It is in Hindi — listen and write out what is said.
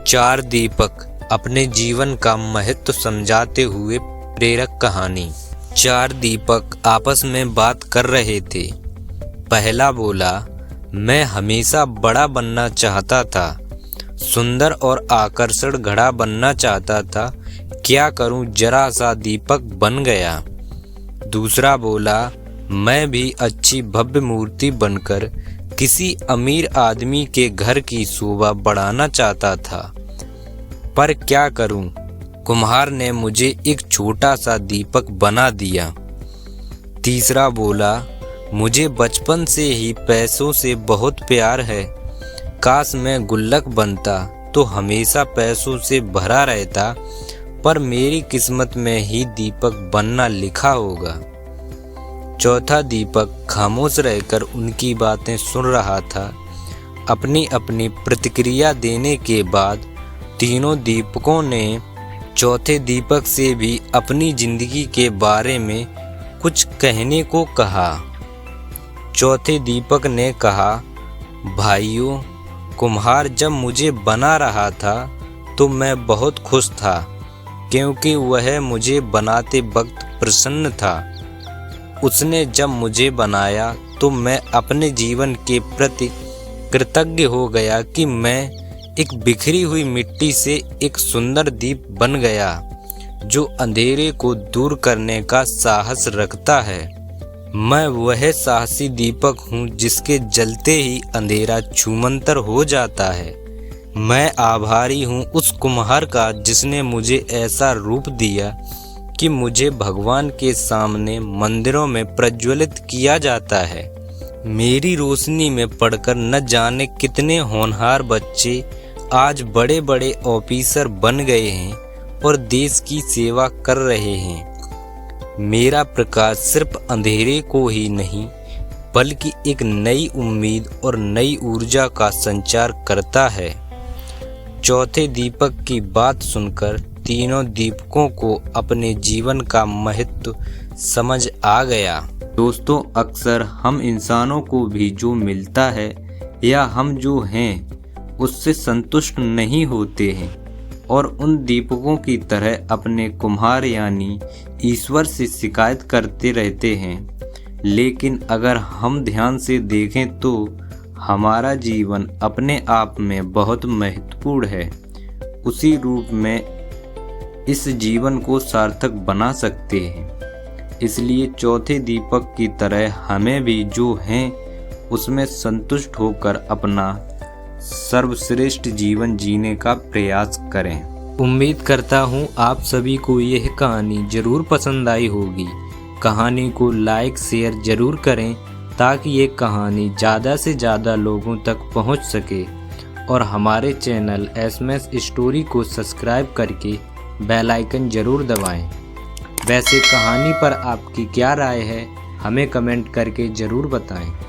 चार दीपक अपने जीवन का महत्व समझाते हुए प्रेरक कहानी। चार दीपक आपस में बात कर रहे थे। पहला बोला, मैं हमेशा बड़ा बनना चाहता था, सुंदर और आकर्षक घड़ा बनना चाहता था, क्या करूं, जरा सा दीपक बन गया। दूसरा बोला, मैं भी अच्छी भव्य मूर्ति बनकर किसी अमीर आदमी के घर की शोभा बढ़ाना चाहता था, पर क्या करूं, कुम्हार ने मुझे एक छोटा सा दीपक बना दिया। तीसरा बोला, मुझे बचपन से ही पैसों से बहुत प्यार है, काश मैं गुल्लक बनता तो हमेशा पैसों से भरा रहता, पर मेरी किस्मत में ही दीपक बनना लिखा होगा। चौथा दीपक खामोश रहकर उनकी बातें सुन रहा था। अपनी अपनी प्रतिक्रिया देने के बाद तीनों दीपकों ने चौथे दीपक से भी अपनी जिंदगी के बारे में कुछ कहने को कहा। चौथे दीपक ने कहा, भाइयों, कुम्हार जब मुझे बना रहा था तो मैं बहुत खुश था, क्योंकि वह मुझे बनाते वक्त प्रसन्न था। उसने जब मुझे बनाया तो मैं अपने जीवन के प्रति कृतज्ञ हो गया कि मैं एक बिखरी हुई मिट्टी से एक सुंदर दीप बन गया, जो अंधेरे को दूर करने का साहस रखता है। मैं वह साहसी दीपक हूँ जिसके जलते ही अंधेरा छूमंतर हो जाता है। मैं आभारी हूँ उस कुम्हार का जिसने मुझे ऐसा रूप दिया कि मुझे भगवान के सामने मंदिरों में प्रज्वलित किया जाता है। मेरी रोशनी में पढ़कर न जाने कितने होनहार बच्चे आज बड़े बड़े ऑफिसर बन गए हैं और देश की सेवा कर रहे हैं। मेरा प्रकाश सिर्फ अंधेरे को ही नहीं, बल्कि एक नई उम्मीद और नई ऊर्जा का संचार करता है। चौथे दीपक की बात सुनकर तीनों दीपकों को अपने जीवन का महत्व समझ आ गया। दोस्तों, अक्सर हम इंसानों को भी जो मिलता है या हम जो हैं उससे संतुष्ट नहीं होते हैं और उन दीपकों की तरह अपने कुम्हार यानी ईश्वर से शिकायत करते रहते हैं। लेकिन अगर हम ध्यान से देखें तो हमारा जीवन अपने आप में बहुत महत्वपूर्ण है। उसी रूप में इस जीवन को सार्थक बना सकते हैं। इसलिए चौथे दीपक की तरह हमें भी जो हैं उसमें संतुष्ट होकर अपना सर्वश्रेष्ठ जीवन जीने का प्रयास करें। उम्मीद करता हूँ आप सभी को यह कहानी जरूर पसंद आई होगी। कहानी को लाइक शेयर जरूर करें ताकि ये कहानी ज़्यादा से ज़्यादा लोगों तक पहुँच सके, और हमारे चैनल SMS स्टोरी को सब्सक्राइब करके बेल आइकन जरूर दबाएं। वैसे कहानी पर आपकी क्या राय है, हमें कमेंट करके ज़रूर बताएं।